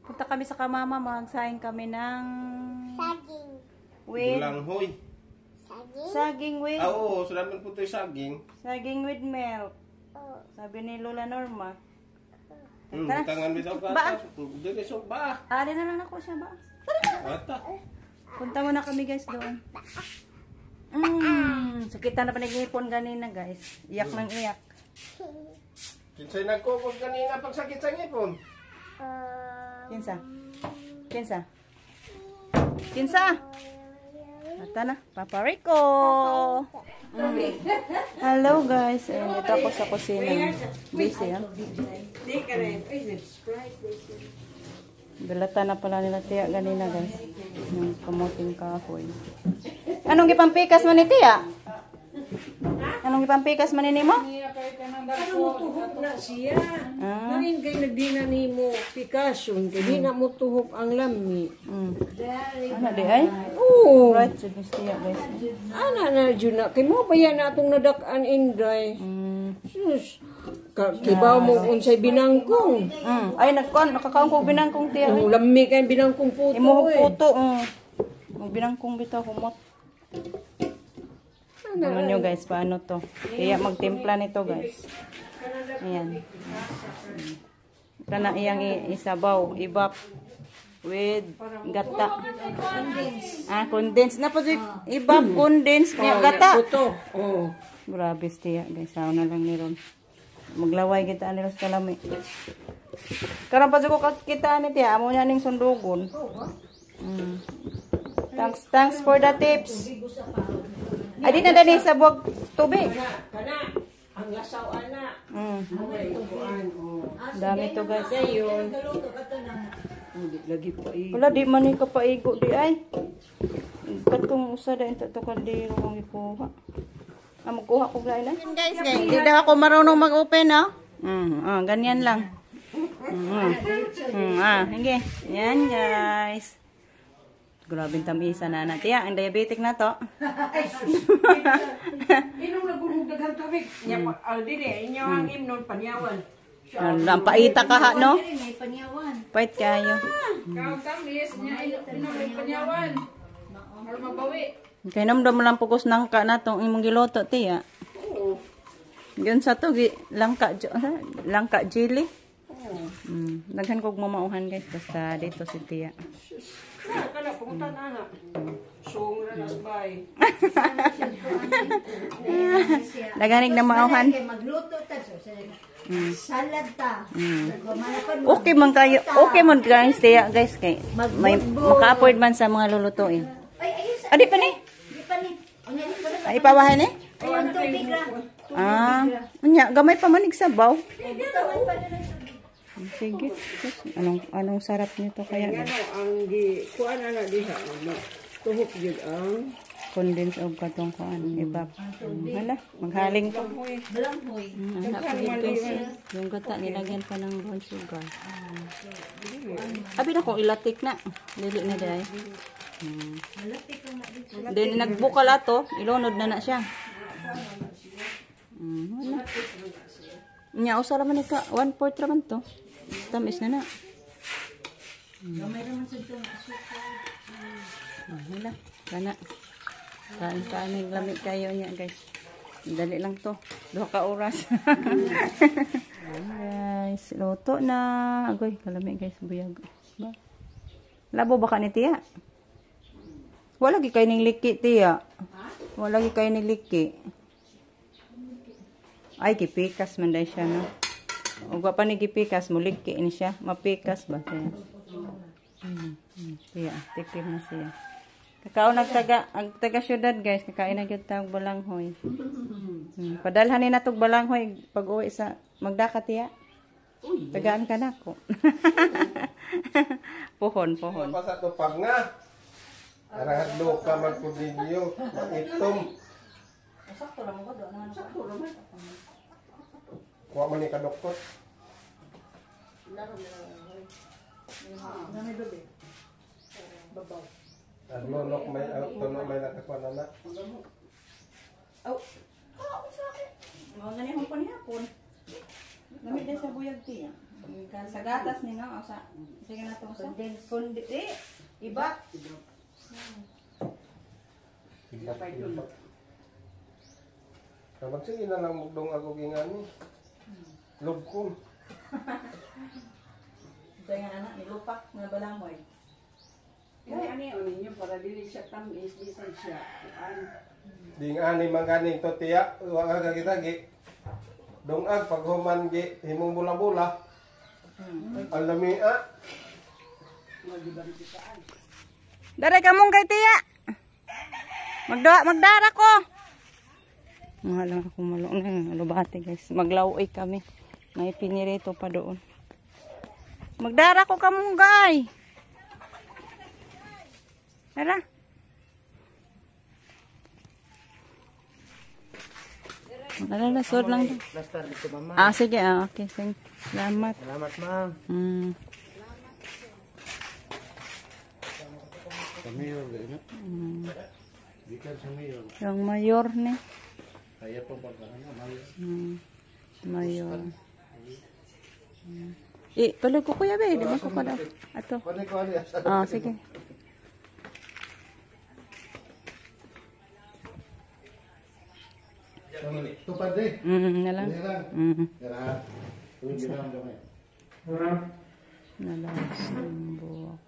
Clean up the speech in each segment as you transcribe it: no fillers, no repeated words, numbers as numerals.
Punta kami sa kamama, magsaing kami ng... Saging. With... Bulanghoy. Saging? Saging with... Oo, so naman po ito yung saging. Saging with milk. Oo. Sabi ni Lola Norma. Tangan mo sa Ba? kata. Dili so ba? Ali na lang ako siya ba? Ata. Punta muna kami guys doon. Sakitan na panagipon ganina guys. Iyak ng iyak. Kinsay nagkukog kanina pag sakit sa ngipon. Kinsa? Kinsa? Kinsa? Ata na. Papa Rico. Hello guys. Dito ako sa kusina. Busy ah. Bilata na pala nila tiya ganina guys. Yung kamuting kahoy. Anong gipampikas man ni tiya? Anong gipampikas man ni mo? Ano tuhok na siya? Ngayon kay nagdina ni mo pikason, kay di na mo tuhok ang lami. Ano di ay? Oo. Right, just tiya guys. Ana na dyan na. Kay mo ba yan atong nadak-an inday? Sus. Kibaw mo unsay binangkong. Ay nakakaon ko binangkong tiya. Ang lami kay binangkong puto Imo eh. puto. Binangkong bitaw humot. Tingnan nyo guys, paano to. Kaya magtimpla nito guys. Ayan. Kana iyang isabaw, ibap with gata. Condense. Na po ibap, condense, gata. Puto. Oh. Grabe tiya guys, sao na lang ni Ron. Maglaway kita ni Ron sa kalami. Karon pa ko kita ni tiya, amo nya ning sundugon. Thanks for the tips. Ay, di na dali sa buwag tubig. Kana, ang lasaw ana. Okay, kuan. Dami to guys. Dayon. Lagi pa Wala, di man ni kapaigo di ay. Katong usa da ito to kaldero ang ikuha. Magkuha ko gaya na. Guys, di daw ako marunong mag-open ha. Ganyan lang. Sige. Yan guys. Grabing tamisa na natin. Ang diabetic na to. Inong nagulog daghang tubig. Nya pa dili inyo ang imnon panyawan. Ang paita ka ha, no? Pait kayo. Kaon tamis nya inom panyawan. Para mabawi. Kaya namdam mo lang pugos nangka na tong imong giloto, tiya. Yun sa to, langka jelly. Daghan kog mamauhan guys, basta dito si tiya. Kana pungutan ana. Song ra nas bay. Daganig na mauhan. Magluto ta salad ta. Okay man kayo, okay man kayo tiya guys kay may maka-afford man sa mga lulutuin. Adi pa ni? Ay pawahan ni? Ang tubig ra. Unya gamay pa manig sabaw. Sige. Anong sarap nito kaya? Ano ang di kuan ana diha. Tuhok jud ang Condense og katong kuan ibab. Hala, maghaling to. Balanghoy. Yung gata nilagyan pa ng brown sugar. Abi na kung ilatik na. Dili na day. Then nagbukal ato, ilunod na siya. Nya usa ra man ka 1/4 ra man to. Tamis na na. Gamay ra man sa ito na suka. Hala, kana. Kain lamig kayo niya guys. Dali lang to. 2 ka oras. Guys, luto na. Agoy, kalamig guys, buyag. Ba? Labo ba ka ni tiya? Wala gi kay ning liki tiya. Wala gi kay ning liki. Ay, gipikas man dai siya no. Ug wa pa ni gipikas mo liki ni siya. Mapikas ba siya? Tiya, tikim na siya. Kakao ang taga syudad guys, kakain na gyud tag balanghoy. Padalhan ni natog balanghoy pag-uwi sa magdakat ya. Tagaan ka na ko. Pohon. Pasa to pag nga. Arahadlo ka magkudinyo. Itom. Sakto ra mo ko do na. Sakto ra man. Kuha man ni ka doktor. Aglonok may autono may nakakuan na. Mga ganyan hong panihapon. Gamit din sa buyag tiya. Sa gatas ni no, o sa sige na to sa iba. Kapag sige na lang mugdong ako gingani. Lugkong. Ito yung anak, nilupak na balamoy. Ani ninyo para dili siya tamis, di siya. Ding ani man ganing to tiya, wa ka kita gi. Dongag pag human gi himong bula-bula. Ang lamia. Dara ka mong kay tiya. Magdara ko. Mga lang ako malong na alubate guys. Maglaway kami. May pinirito pa doon. Magdara ko kamong gay. Tara. Lalasod lang. Lastar dito, mama. Sige. Okay. Thank you. Salamat. Salamat, ma'am. Sa mayor, gano'n? Bikan sa mayor. Yung mayor ni. Kaya po pagkakana, mayor. Mayor. Tuloy ko kuya be. Di ba ko pa daw? Ato. Pwede ko ani. Sige. Tupad eh. Nalang. Nilang. Yan. Tuwing ginam kami. Nalang. Buwak.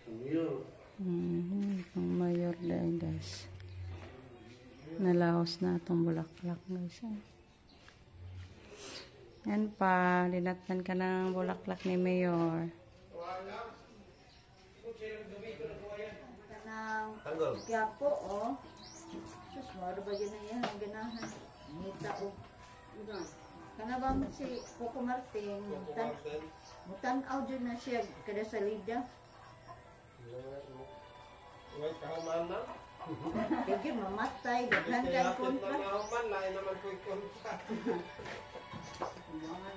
Mayor. Ang mayor dahil guys. Nalaos na itong bulaklak guys. Yan pa. Linatan ka ng bulaklak ni mayor. Tanggol. Kaya po, oh. Sus, maro ba yun na yan? Ang ganahan. Ngita, oh. Kana ba si Coco Martin? Mutanaw dyan na siya kada sa Lida. Ngay kahuman na. Kaya mamatay, daghan kang kontra. Kahuman, lain naman ko'y kontra.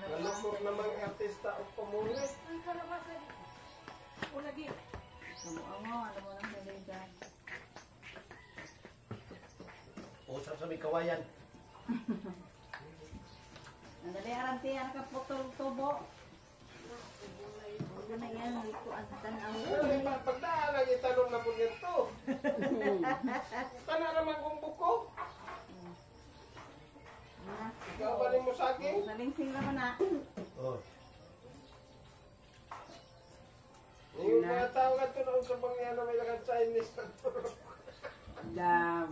Nalukot naman ang artista o pamuli. Ano mo nang salida? Usap sa may kawayan. Ang dali aranti, ang kaputol tubo. Huwag na yan, ito ang tanaw. Pagdaan ang itanong na po nito. Kana naman kong buko. Ikaw ba rin mo sa akin? Nalingsing naman na. Oh. Yung mga tao nga ito na sa pangyan na may lakan Chinese na ito. Dam.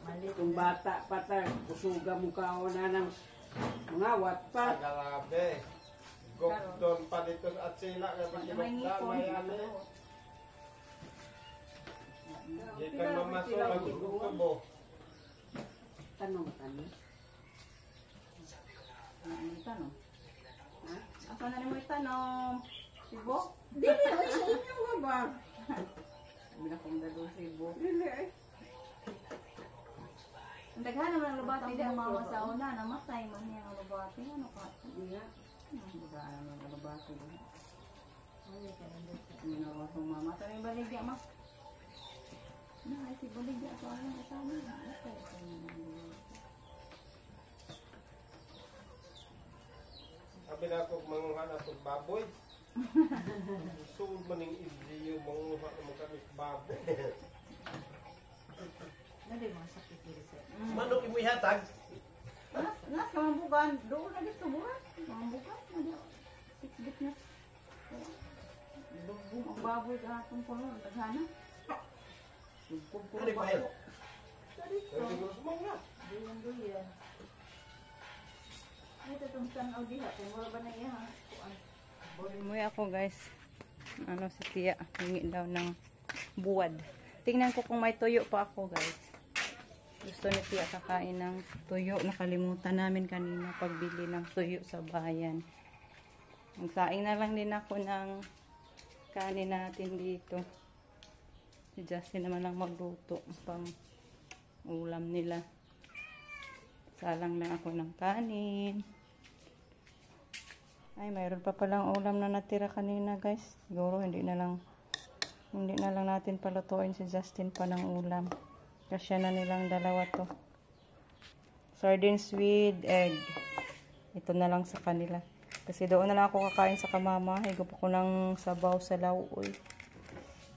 Mali kung bata pata, kusuga mo ka o na ng mga watpat. Grabe. Gokdon pa dito at sila nga pagkinagdamay ani. Di ka mamaso magkukubo. Tanong. Ano tanong? Ha? Ako na ni mo itanong. Sibo? Dili, ay sa inyo nga ba? Bila kong dalo sibo. Dili, ay. Ang daghan naman ang lubati di ang mama sa una. Namatay man niya ang lubati. Ano ka? Iya. Ang daghan naman ang lubati. Ginawa kong mama. Ito yung baligya ma. Ay, si baligya. Ito ang kasama. Sabi na ako manguha na itong baboy. Suod man yung idli yung manguha na magkamit baboy. Nadi mga sakit dito sa. Manok imoy hatag. Nas kamambukan. Doon na gusto buwan. Kamambukan. Sikbit na. Lubong ang baboy ka atong puno. Taghana. Lubong ko Ano ba yun? Pero siguro sumunga. Duyan. Ay, itong tanaw diha. Kung wala ba na iya, ha? Umuwi ako guys. Ano si Tia. Hingi daw ng buwad. Tingnan ko kung may tuyo pa ako guys. Gusto ni Tia kakain ng tuyo. Nakalimutan namin kanina pagbili ng tuyo sa bayan. Magsaing na lang din ako ng kanin natin dito. Si Justin naman lang magluto pang ulam nila. Salang lang ako ng kanin. Ay, mayroon pa palang ulam na natira kanina guys. Siguro hindi na lang natin palutuin si Justin pa ng ulam. Kasya na nilang dalawa to. Sardines with egg. ito na lang sa kanila. Kasi doon na lang ako kakain sa kamama. Higop ako ng sabaw sa lauoy.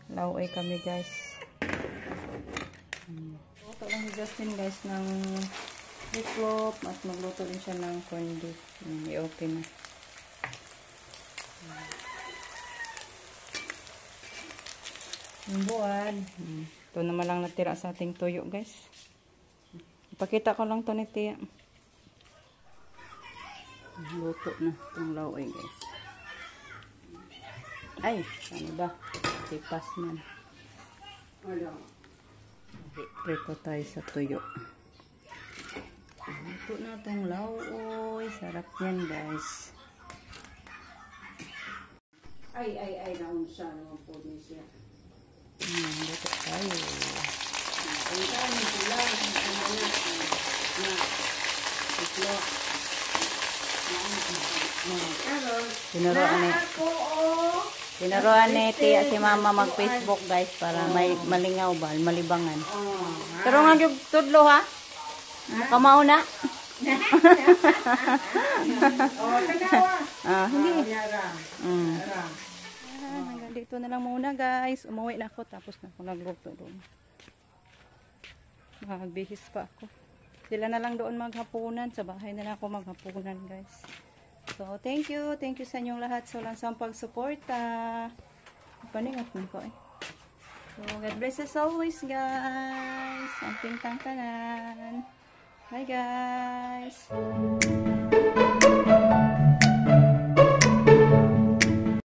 Lauoy kami guys. Luto lang si Justin guys ng bislop at magluto din siya ng corned beef. I-open na. Yung buwan. Ito naman lang natira sa ating tuyo guys. Ipakita ko lang to ni Tia. Luto na itong lauoy guys. Ay, ano ba? Tipas man. Prito tayo sa tuyo. Luto na itong lauoy. Sarap yan guys. Ay, naunsa naman po din siya. Luto tayo. Ang kanin sila, ang kamanak na islo. Tinuruan ni Tia si Mama mag-Facebook guys para may malingaw ba, malibangan. Pero nga yung tudlo ha? Kamao na? Hindi. Hanggang dito na lang muna guys. Umuwi na ako tapos na ako nagluto doon. Magbihis pa ako. Sila na lang doon maghapunan. Sa bahay na lang ako maghapunan guys. So, thank you. Thank you sa inyong lahat sa lansang pagsuporta. Paningat mo ko eh. So, God bless us always guys. Ang pintang kanan. Bye guys.